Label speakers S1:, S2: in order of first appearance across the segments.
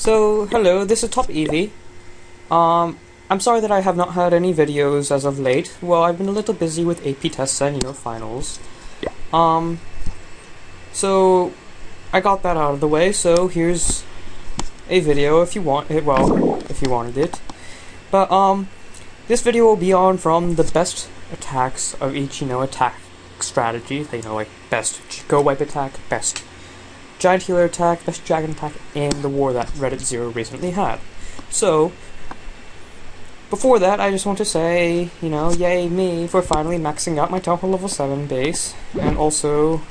S1: So, hello, this is TopEevee. I'm sorry that I have not had any videos as of late. Well, I've been a little busy with AP tests and, finals. So, I got that out of the way, so here's a video if you want it, well, if you wanted it. But, this video will be on from the best attacks of each, attack strategy. Like, best Gowipe attack, best Giant Healer attack, best Dragon attack, and the war that Reddit Zero recently had. So, before that, I just want to say, yay me for finally maxing out my Town Hall level 7 base, and also,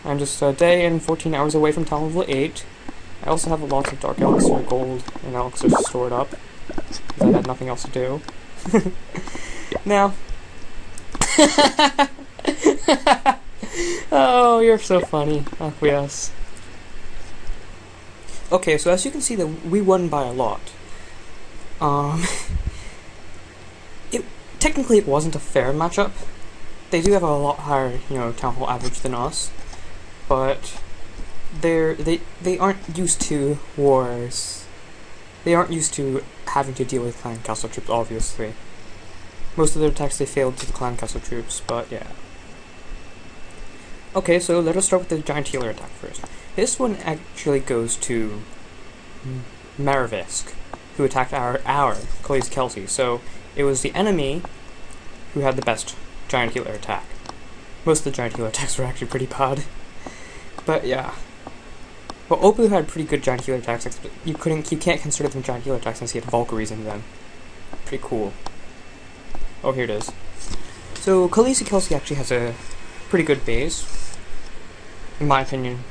S1: I'm just a day and 14 hours away from Town Hall level 8. I also have lots of Dark Elixir, Gold, and Elixir stored up, because I had nothing else to do. Now, oh, you're so funny. Oh, yes. Okay, so as you can see, that we won by a lot. Technically it wasn't a fair matchup. They do have a lot higher, Town Hall average than us, but they aren't used to wars. They aren't used to having to deal with clan castle troops, obviously. Most of their attacks they failed to the clan castle troops, but yeah. Okay, so let us start with the Giant Healer attack first. This one actually goes to Marivisk, who attacked our Khalees Kelsey. So it was the enemy who had the best Giant Healer attack. Most of the Giant Healer attacks were actually pretty bad. But yeah. Well, Oppo had pretty good Giant Healer attacks. You can't consider them Giant Healer attacks since he had Valkyries in them. Pretty cool. Oh, here it is. So Khalees Kelsey actually has a pretty good base, in my opinion.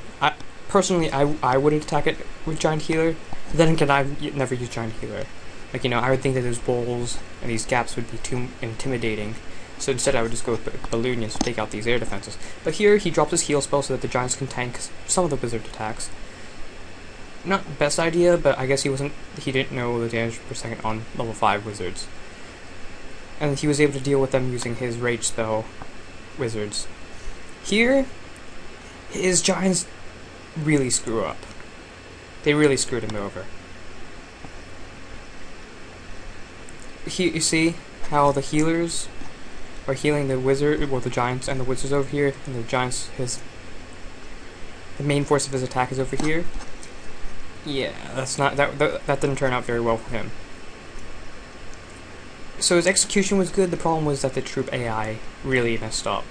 S1: Personally, I wouldn't attack it with Giant Healer. Then again, I've never used Giant Healer. Like, I would think that those bowls and these gaps would be too intimidating. So instead I would just go with Balloonions to take out these air defenses. But here, he drops his heal spell so that the Giants can tank some of the wizard attacks. Not the best idea, but I guess he didn't know the damage per second on level 5 wizards. And he was able to deal with them using his rage spell wizards. Here, his Giants really screw up. They really screwed him over. You see how the healers are healing the wizard, well, the Giants and the wizards over here, and the Giants, the main force of his attack is over here. Yeah, that didn't turn out very well for him. So his execution was good. The problem was that the troop AI really messed up.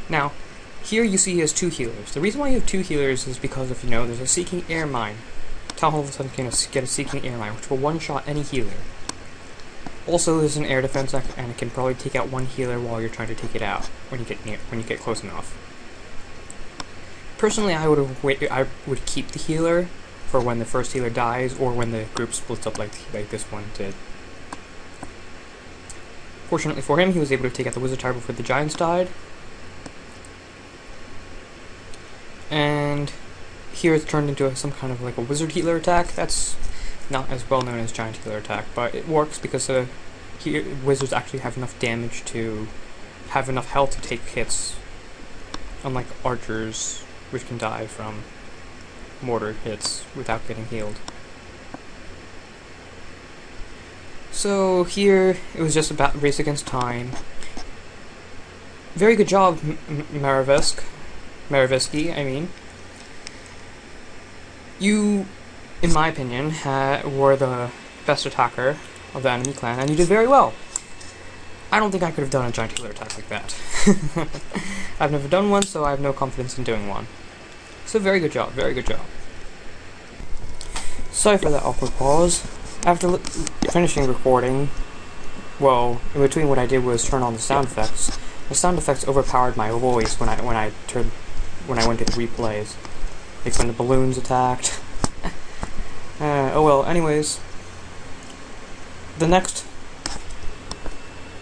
S1: Now, here you see he has 2 healers. The reason why you have 2 healers is because of, there's a Seeking Air Mine. Town Hall 7 can get a Seeking Air Mine, which will one-shot any healer. Also, there's an air defense, and it can probably take out 1 healer while you're trying to take it out when you get close enough. Personally, I would keep the healer for when the first healer dies, or when the group splits up like this one did. Fortunately for him, he was able to take out the wizard tower before the Giants died. And here it's turned into some kind of like a wizard healer attack. That's not as well known as Giant Healer attack, but it works because wizards actually have enough damage to have enough health to take hits, unlike archers, which can die from mortar hits without getting healed. So here it was just about race against time. Very good job, Marivisky, I mean. You, in my opinion, were the best attacker of the enemy clan, and you did very well. I don't think I could have done a Giant Healer attack like that. I've never done one, so I have no confidence in doing one. So very good job, very good job. Sorry for that awkward pause. After finishing recording, well, in between what I did was turn on the sound effects. The sound effects overpowered my voice when I went to the replays. Like when the balloons attacked. Oh well, anyways. The next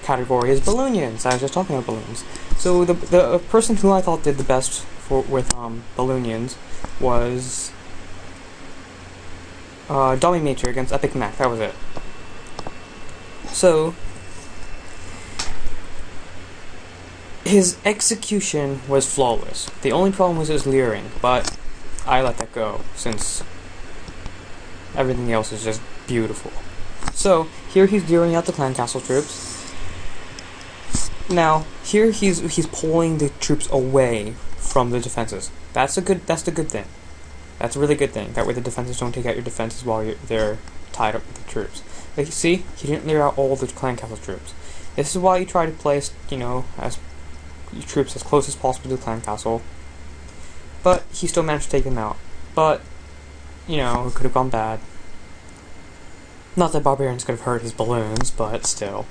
S1: category is Balloonions. I was just talking about balloons. So the person who I thought did the best with Balloonions was Dummy Mater against Epic Mac. That was it. So his execution was flawless. The only problem was his leering, but I let that go since Everything else is just beautiful. So, here he's zeroing out the clan castle troops. Now, here he's pulling the troops away from the defenses. That's the good thing. That's a really good thing. That way the defenses don't take out your defenses while they're tied up with the troops. Like, you see, he didn't clear out all the clan castle troops. This is why you try to place, as your troops as close as possible to the clan castle. But he still managed to take them out. But, it could have gone bad. Not that barbarians could have hurt his balloons, but still.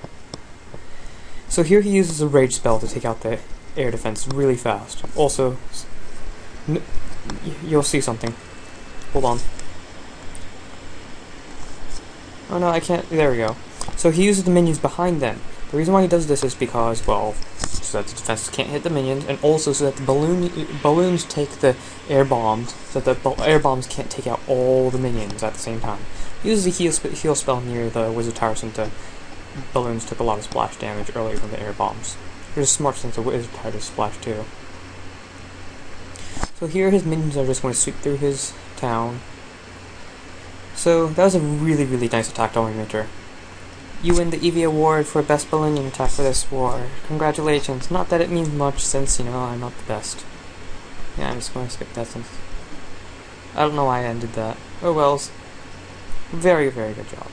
S1: So here he uses a rage spell to take out the air defense really fast. Also, you'll see something. Hold on. Oh no, I can't. There we go. So he uses the minions behind them. The reason why he does this is because, well, so that the defenses can't hit the minions, and also so that the balloons take the air bombs, so that the air bombs can't take out all the minions at the same time. He uses a heal spell near the wizard tower since the balloons took a lot of splash damage earlier from the air bombs. It was smart since the wizard tower does splash too. So here his minions are just going to sweep through his town. So that was a really, really nice attack, Dominator. You win the EV award for best Balloonion attack for this war. Congratulations. Not that it means much since, I'm not the best. Yeah, I'm just going to skip that since I don't know why I ended that. Oh well. Very, very good job.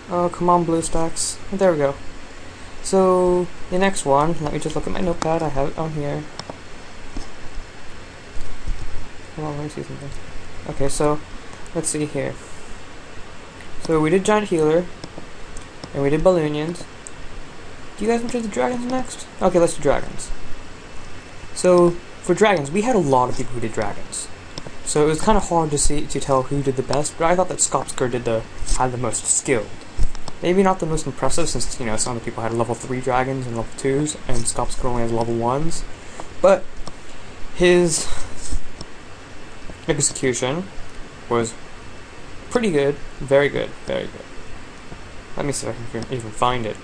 S1: Oh, come on, blue stacks. There we go. So, the next one, let me just look at my notepad. I have it on here. Hold on, let me see something. Okay, so, let's see here. So, we did Giant Healer, and we did Balloonions. Do you guys want to do the Dragons next? Okay, let's do Dragons. So, for Dragons, we had a lot of people who did Dragons. So, it was kind of hard to tell who did the best, but I thought that Skopskar had the most skill. Maybe not the most impressive, since, some of the people had level 3 dragons and level 2s, and Skopskar only has level 1s. But his execution was pretty good, very good, very good. Let me see if I can even find it.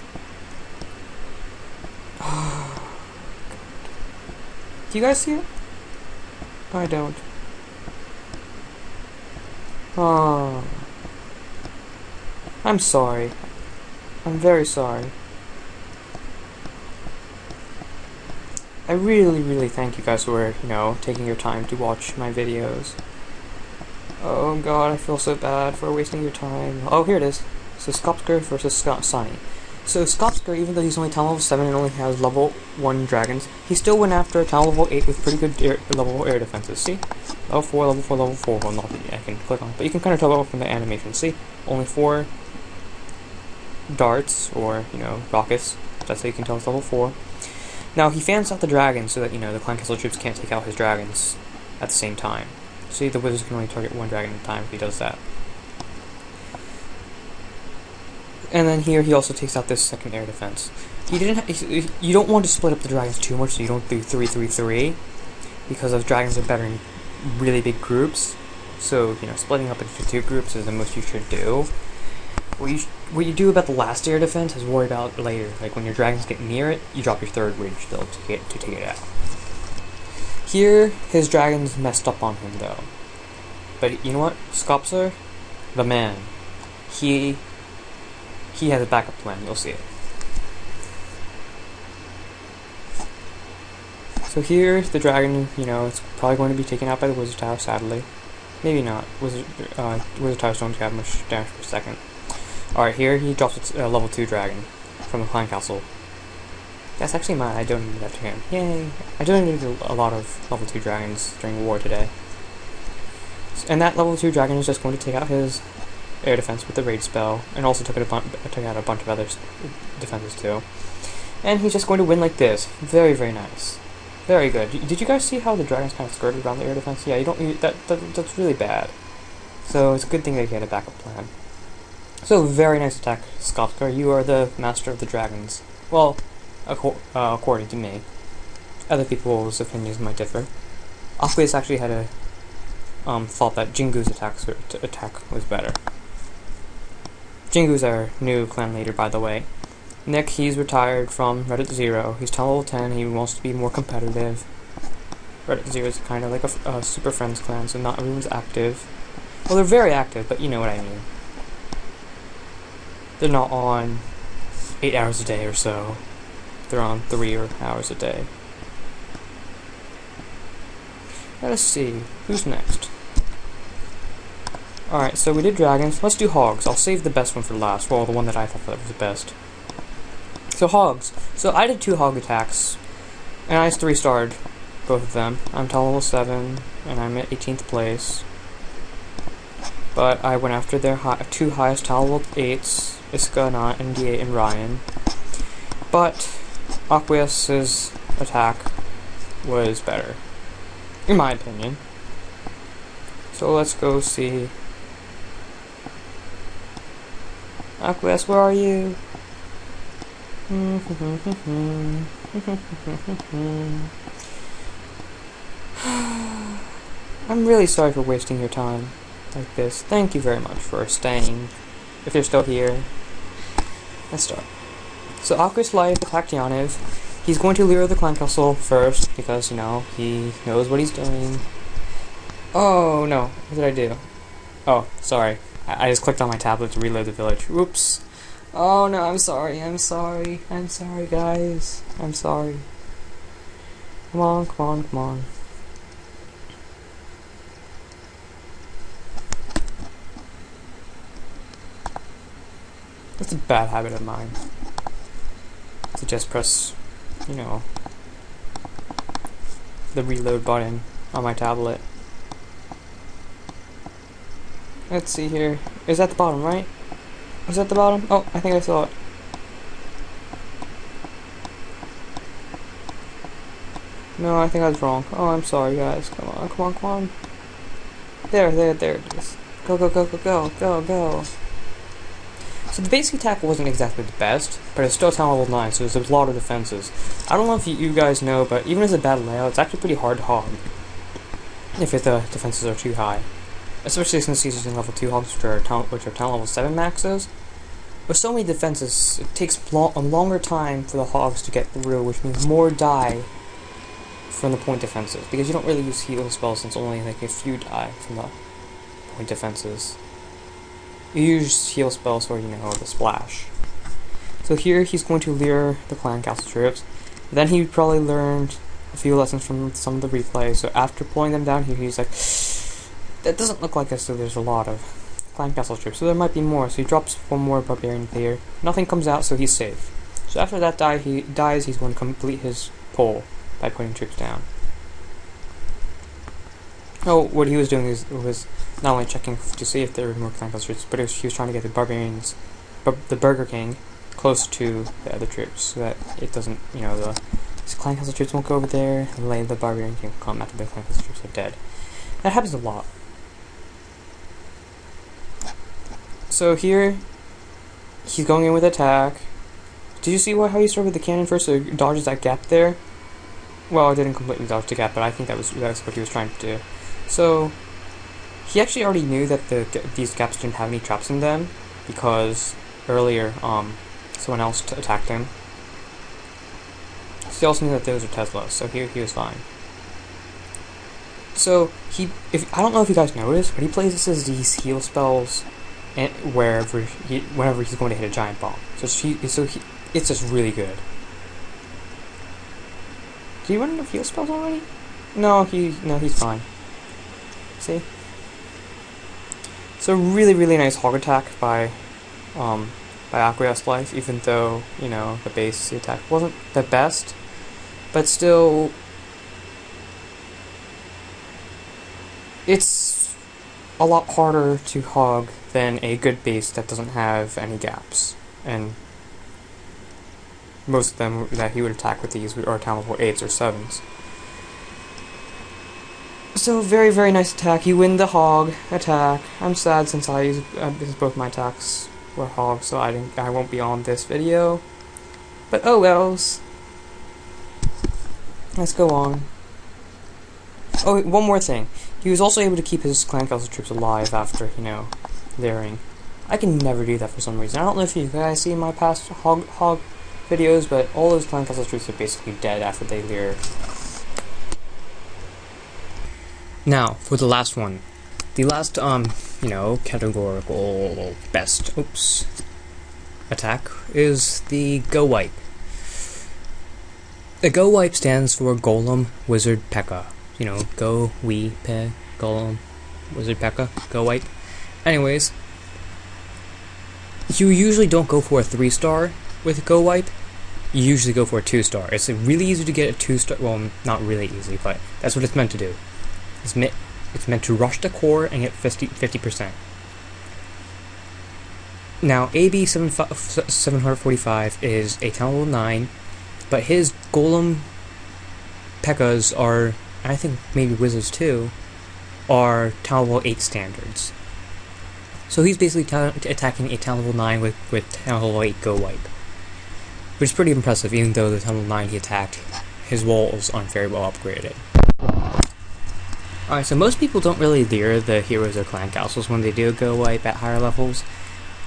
S1: Do you guys see it? I don't. Oh. I'm sorry. I'm very sorry. I really, really thank you guys for, taking your time to watch my videos. Oh god, I feel so bad for wasting your time. Oh, here it is. So Skopskar versus Sunny. So Skopskar, even though he's only town level 7 and only has level 1 dragons, he still went after a town level 8 with pretty good level air defenses. See? Level 4, level 4, level 4. Well, not that I can click on, but you can kind of tell from the animation. See? Only 4 darts, or, rockets. That's how you can tell it's level 4. Now, he fans out the dragons so that, the clan castle troops can't take out his dragons at the same time. See, the wizards can only target 1 dragon at a time if he does that. And then here, he also takes out this second air defense. You don't want to split up the dragons too much, so you don't do 3-3-3, because those dragons are better in really big groups. So, splitting up into 2 groups is the most you should do. What you do about the last air defense is worry about later. Like when your dragons get near it, you drop your 3rd rage spell to take it out. Here, his dragons messed up on him though. But you know what? Skopskar, the man, he has a backup plan. You'll see it. So here, the dragon, it's probably going to be taken out by the wizard tower. Sadly, maybe not. Wizard towers don't have much damage per second. Alright, here he drops a level 2 dragon from the clan castle. That's actually mine. I donated that to him. Yay! I donated a lot of level 2 dragons during the war today. And that level 2 dragon is just going to take out his air defense with the raid spell, and also took out a bunch of other defenses too. And he's just going to win like this. Very, very nice. Very good. Did you guys see how the dragons kind of skirted around the air defense? Yeah, that's really bad. So it's a good thing that he had a backup plan. So, very nice attack, Skopskar. You are the master of the dragons. Well, according to me. Other people's opinions might differ. Aqueous actually had a thought that Jingu's attack was better. Jingu's our new clan leader, by the way. Nick, he's retired from Reddit 0. He's town level 10. He wants to be more competitive. Reddit Zero is kind of like a Super Friends clan, so not everyone's active. Well, they're very active, but you know what I mean. They're not on 8 hours a day or so. They're on 3 hours a day. Let us see. Who's next? Alright, so we did dragons. Let's do hogs. I'll save the best one for last. Well, the one that I thought that was the best. So hogs. So I did 2 hog attacks, and I 3-starred both of them. I'm top level 7, and I'm at 18th place. But I went after their 2 highest top level 8s, Iska and D8 and Ryan. But Aqueous' attack was better, in my opinion. So let's go see. Aqueous, where are you? I'm really sorry for wasting your time like this. Thank you very much for staying, if you're still here. Let's start. So Aqueous Life attacked Yaniv. He's going to lure the clan castle first, because, you know, he knows what he's doing. Oh, no. What did I do? Oh, sorry. I just clicked on my tablet to reload the village. Whoops. Oh, no, I'm sorry. I'm sorry. I'm sorry, guys. I'm sorry. Come on, come on, come on. That's a bad habit of mine. To just press, you know, the reload button on my tablet. Let's see here. Is that the bottom, right? Is that the bottom? Oh, I think I saw it. No, I think I was wrong. Oh, I'm sorry, guys. Come on, come on, come on. There it is. Go, go, go, go, go, go, go. So the basic attack wasn't exactly the best, but it's still town level 9, so there's a lot of defenses. I don't know if you guys know, but even as a bad layout, it's actually pretty hard to hog if the defenses are too high. Especially since he's using level 2 hogs, which are town level 7 maxes. With so many defenses, it takes a longer time for the hogs to get through, which means more die from the point defenses, because you don't really use heal spells since only like a few die from the point defenses. You use heal spells for, you know, the splash. So here he's going to lure the clan castle troops. Then he probably learned a few lessons from some of the replays. So after pulling them down here, he's like, that doesn't look like as though there's a lot of clan castle troops, so there might be more. So he drops one more barbarian here. Nothing comes out, so he's safe. So after that he dies, he's going to complete his pull by putting troops down. Oh, what he was doing was not only checking to see if there were more clan castle troops, but he was trying to get the barbarians, the Burger King, close to the other troops, so that it doesn't, you know, the clan castle troops won't go over there, and the barbarian king will come after the clan castle troops are dead. That happens a lot. So here, he's going in with attack. Did you see how he started with the cannon first, so he dodges that gap there? Well, it didn't completely dodge the gap, but I think that's what he was trying to do. So he actually already knew that these gaps didn't have any traps in them, because earlier someone else attacked him. So he also knew that those are Teslas, so he was fine. So I don't know if you guys noticed, but he places these heal spells whenever he's going to hit a giant bomb. It's just really good. Did he run into heal spells already? No, he's fine. See? So really, really nice Hog Attack by Aqueous Life, even though, you know, the base attack wasn't the best, but still, it's a lot harder to hog than a good base that doesn't have any gaps, and most of them that he would attack with these are town level 8s or 7s. So very, very nice attack. You win the Hog Attack. I'm sad since I used both my attacks were hogs, so I won't be on this video. But oh wells. Let's go on. Oh, one more thing. He was also able to keep his clan castle troops alive after, you know, leering. I can never do that for some reason. I don't know if you guys see my past hog videos, but all those clan castle troops are basically dead after they leer. Now, for the last one. The last, categorical best, attack is the Gowipe. The Gowipe stands for Golem, Wizard, P.E.K.K.A. Gowipe, Golem, Wizard, P.E.K.K.A, Gowipe. Anyways, you usually don't go for a 3-star with Gowipe. You usually go for a 2-star. It's really easy to get a 2-star. Well, not really easy, but that's what it's meant to do. It's meant to rush the core and get 50%. Now, AB 745 is a town level 9, but his Golem P.E.K.K.A.s are, and I think maybe Wizards too, are town level 8 standards. So he's basically attacking a town level 9 with town level 8 Gowipe, which is pretty impressive, even though the town level 9 he attacked, his walls aren't very well upgraded. Alright, so most people don't really leer the heroes or clan castles when they do Gowipe at higher levels.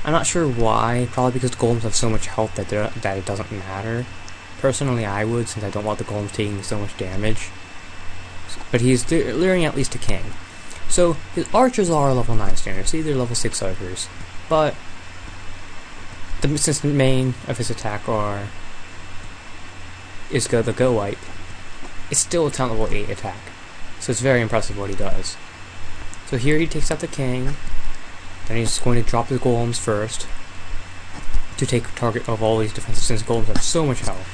S1: I'm not sure why, probably because the golems have so much health that it doesn't matter. Personally, I would, since I don't want the golems taking so much damage. But he's leering at least a king. So, his archers are level 9 standard, see, they're level 6 archers. But, since the main of his attack is the Gowipe, it's still a town level 8 attack. So it's very impressive what he does. So here he takes out the king, then he's going to drop the golems first to take target of all these defenses since golems have so much health.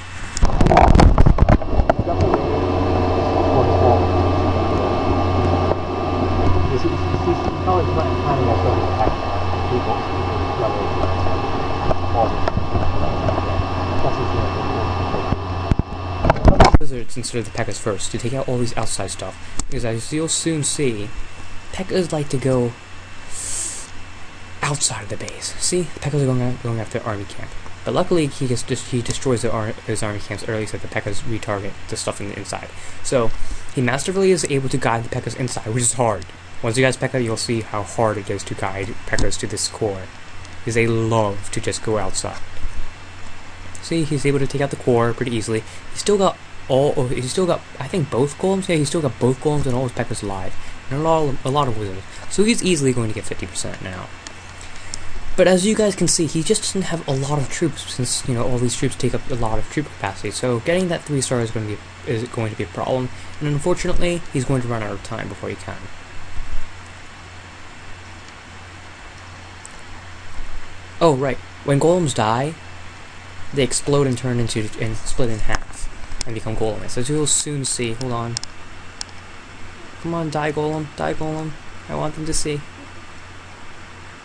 S1: Wizards instead of the P.E.K.K.A.s first to take out all these outside stuff, because as you'll soon see, P.E.K.K.A.s like to go outside of the base. See, the P.E.K.K.A.s are going after army camp, but luckily he destroys his army camps early so the P.E.K.K.A.s retarget the stuff in the inside. So he masterfully is able to guide the P.E.K.K.A.s inside, which is hard. Once you guys P.E.K.K.A., you'll see how hard it is to guide P.E.K.K.A.s to this core, because they love to just go outside. See, he's able to take out the core pretty easily. He's still got I think both golems. Yeah, he's still got both golems and all his P.E.K.K.A.s alive, and a lot of wizards. So he's easily going to get 50% now. But as you guys can see, he just doesn't have a lot of troops, since all these troops take up a lot of troop capacity. So getting that 3-star is going to be a problem, and unfortunately, he's going to run out of time before he can. Oh right, when golems die, they explode and split in half and become golems. As you'll soon see. Hold on. Come on, die golem, die golem. I want them to see.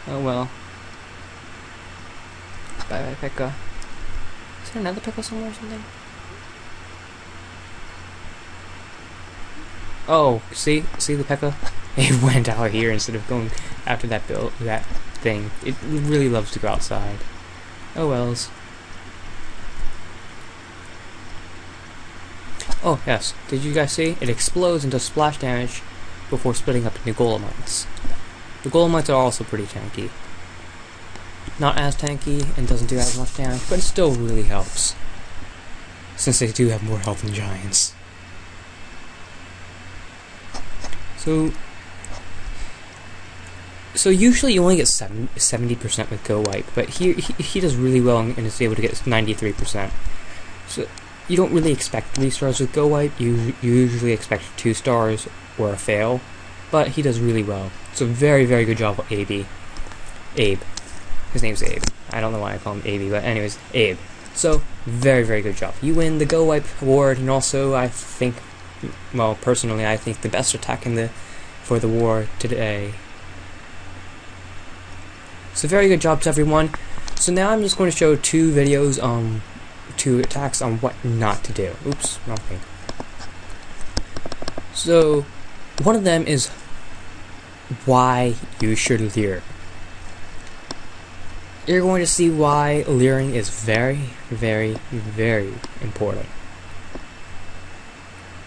S1: Oh well. Bye bye P.E.K.K.A. Is there another P.E.K.K.A. somewhere or something? Oh, see the P.E.K.K.A. It went out here instead of going after that thing. It really loves to go outside. Oh wells. Oh yes, did you guys see? It explodes and does splash damage before splitting up into golemites. The golemites are also pretty tanky. Not as tanky and doesn't do as much damage, but it still really helps, since they do have more health than giants. So usually you only get 70% with Gowipe, but he does really well and is able to get 93%. So you don't really expect 3 stars with Gowipe. You usually expect 2 stars or a fail, but he does really well. So very, very good job, Abe. His name's Abe. I don't know why I call him Abe, but anyways, Abe. So very, very good job. You win the Gowipe award, and also I think, well, personally, I think the best attack for the war today. So very good job to everyone. So now I'm just going to show 2 videos on 2 attacks on what not to do. Oops, wrong thing. So one of them is why you should leer. You're going to see why leering is very, very, very important.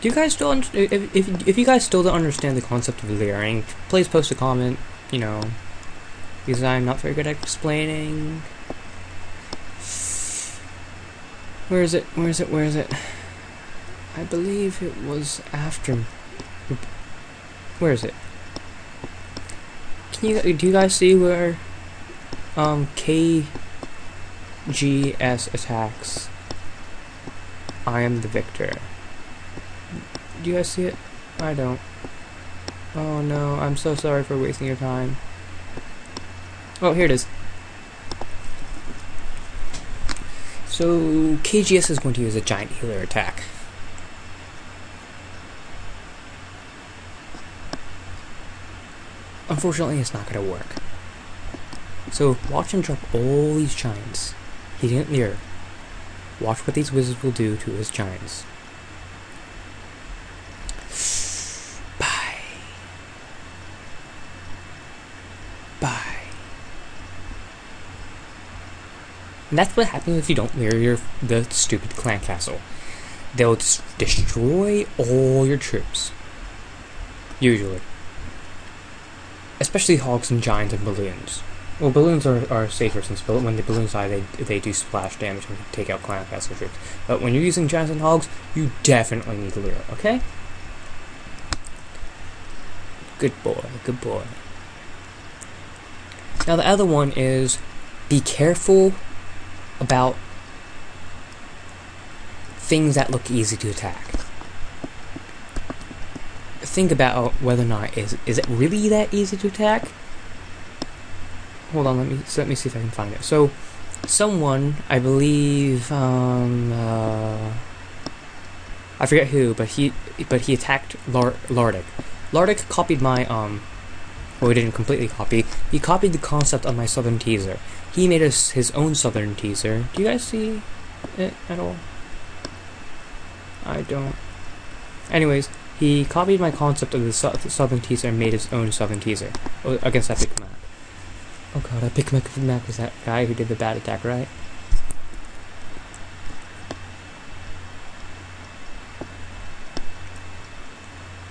S1: Do you guys still if you guys still don't understand the concept of leering, please post a comment, because I'm not very good at explaining. Where is it? Where is it? I believe it was after. Where is it? Do you guys see where KGS attacks? I am the victor. Do you guys see it? I don't. Oh no, I'm so sorry for wasting your time. Oh, here it is. So, KGS is going to use a giant healer attack. Unfortunately, it's not going to work. So, watch him drop all these giants. He didn't mirror. Watch what these wizards will do to his giants. Bye. Bye. And that's what happens if you don't mirror the stupid clan castle. They'll destroy all your troops. Usually. Especially hogs and giants and balloons. Well, balloons are safer since when the balloons die, they do splash damage and take out clan castle troops. But when you're using giants and hogs, you definitely need Lyra, okay? Good boy, good boy. Now the other one is, be careful about things that look easy to attack. Think about whether or not is it really that easy to attack? Hold on, let me see if I can find it. So, someone, I believe, I forget who, but he attacked Lardic. Lardic copied my well, he didn't completely copy. He copied the concept of my Southern Teaser. He made his own Southern Teaser. Do you guys see it at all? I don't. Anyways, he copied my concept of the Southern Teaser and made his own Southern Teaser. Oh, I guess I picked Mac. Oh god, I picked Mac was that guy who did the bad attack, right?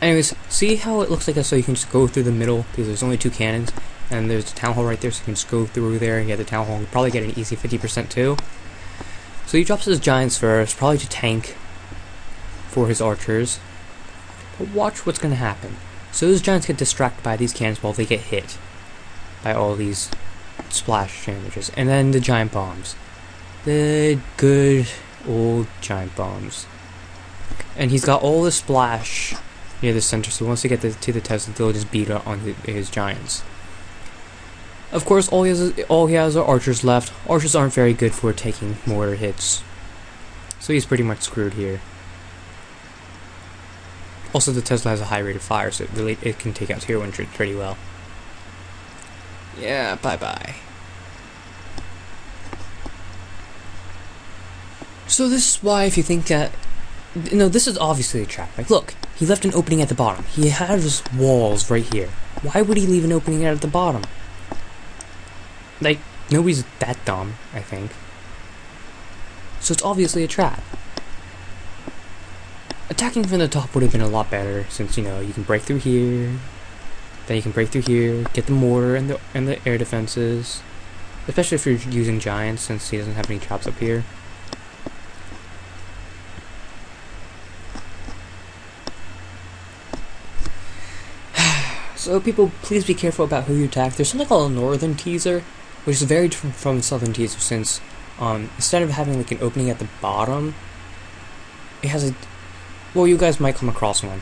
S1: Anyways, see how it looks like this, so you can just go through the middle, because there's only 2 cannons, and there's a town hall right there, so you can just go through there and get the town hall, and probably get an easy 50% too. So he drops his giants first, probably to tank for his archers. But watch what's going to happen. So those giants get distracted by these cannons while they get hit by all these splash damages. And then the giant bombs. The good old giant bombs. And he's got all the splash near the center, so once they get to the Tesla, they'll just beat up on his giants. Of course, all he has are archers left. Archers aren't very good for taking mortar hits, so he's pretty much screwed here. Also, the Tesla has a high rate of fire, so it can take out tier 1 troops pretty well. Yeah, bye-bye. So this is why, if you think that... No, this is obviously a trap. Like, look, he left an opening at the bottom. He has walls right here. Why would he leave an opening at the bottom? Like, nobody's that dumb, I think. So it's obviously a trap. Attacking from the top would have been a lot better, since, you know, you can break through here, then you can break through here, get the mortar and the air defenses. Especially if you're using giants, since he doesn't have any traps up here. So people, please be careful about who you attack. There's something called a Northern Teaser, which is very different from Southern Teaser, since instead of having like an opening at the bottom, it has a... Well, you guys might come across one.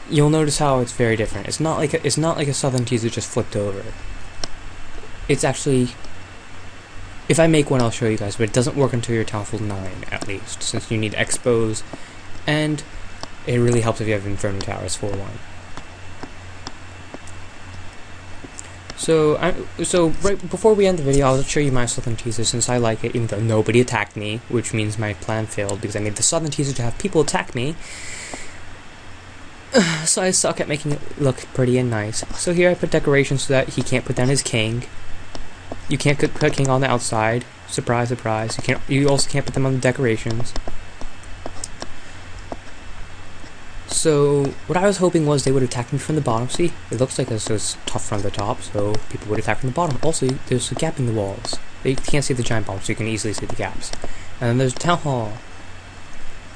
S1: You'll notice how it's very different. It's not like a Southern Teaser just flipped over. It's actually... If I make one, I'll show you guys, but it doesn't work until you're Town Hall 9, at least, since you need expos, and it really helps if you have Inferno Towers 4-1. So right before we end the video, I'll show you my Southern Teaser, since I like it, even though nobody attacked me, which means my plan failed, because I made the Southern Teaser to have people attack me. So I suck at making it look pretty and nice. So here I put decorations so that he can't put down his king. You can't put king on the outside. Surprise, surprise. You also can't put them on the decorations. So, what I was hoping was they would attack me from the bottom. See, it looks like this is tough from the top, so people would attack from the bottom. Also, there's a gap in the walls. You can't see the giant bombs, so you can easily see the gaps. And then there's Town Hall.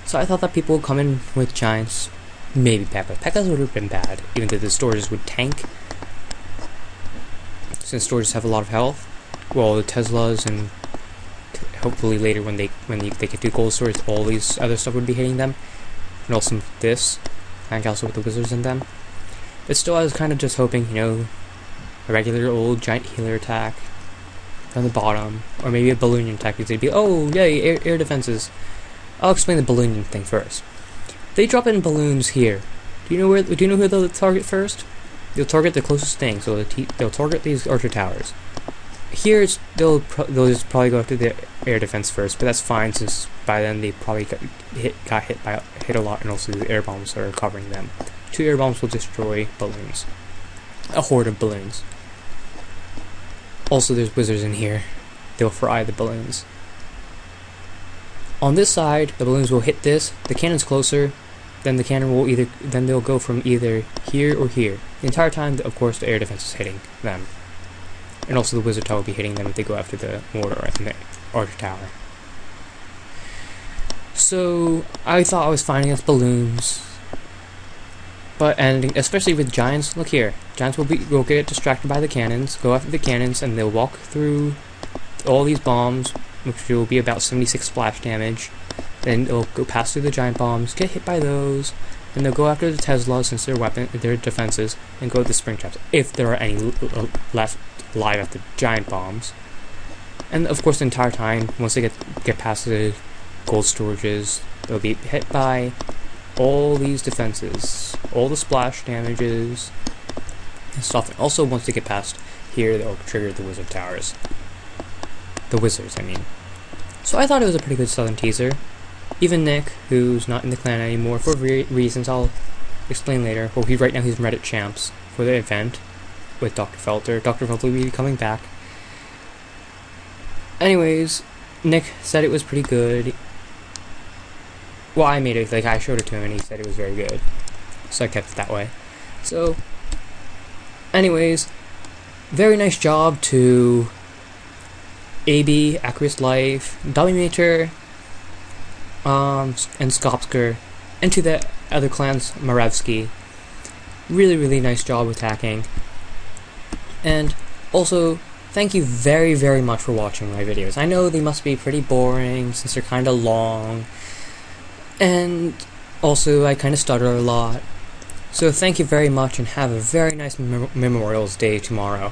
S1: So I thought that people would come in with giants, maybe P.E.K.K.A.s. P.E.K.K.A.s would have been bad, even though the storages would tank. Since storages have a lot of health, well, the Teslas and hopefully later when they get to gold stores, all these other stuff would be hitting them, and also this, and also with the wizards in them. But still, I was kind of just hoping, you know, a regular old giant healer attack from the bottom, or maybe a Balloonion attack, because they'd be, oh yay, air defenses. I'll explain the Balloonion thing first. They drop in balloons here. Do you know who they'll target first? They'll target the closest thing, so they'll target these archer towers. Here, they'll just probably go after the air defense first, but that's fine since by then they probably got hit a lot, and also the air bombs are covering them. 2 air bombs will destroy balloons, a horde of balloons. Also, there's wizards in here. They'll fry the balloons. On this side, the balloons will hit this. The cannon's closer. Then the cannon will they'll go from either here or here. The entire time, of course, the air defense is hitting them. And also the wizard tower will be hitting them if they go after the mortar and the archer tower. So, I thought I was fine against balloons. And especially with giants, look here. Giants will get distracted by the cannons, go after the cannons, and they'll walk through all these bombs, which will be about 76 splash damage. Then they'll go past through the giant bombs, get hit by those, and they'll go after the Teslas since their defenses, and go to the spring traps, if there are any left alive at the giant bombs. And of course the entire time, once they get past the gold storages, they'll be hit by all these defenses, all the splash damages, and stuff. And also once they get past here, they'll trigger the wizard towers. The wizards, I mean. So I thought it was a pretty good southern teaser. Even Nick, who's not in the clan anymore for reasons I'll explain later, well, right now he's Reddit champs for the event with Dr. Felter. Dr. Felter will be coming back. Anyways, Nick said it was pretty good. Well, I made it, like, I showed it to him and he said it was very good. So I kept it that way. So, anyways, very nice job to AB, Aquarius Life, Dominator, and Skopsker, and to the other clans, Marevsky. Really, really nice job attacking. And also, thank you very, very much for watching my videos. I know they must be pretty boring since they're kind of long. And also, I kind of stutter a lot. So thank you very much and have a very nice Memorial's Day tomorrow.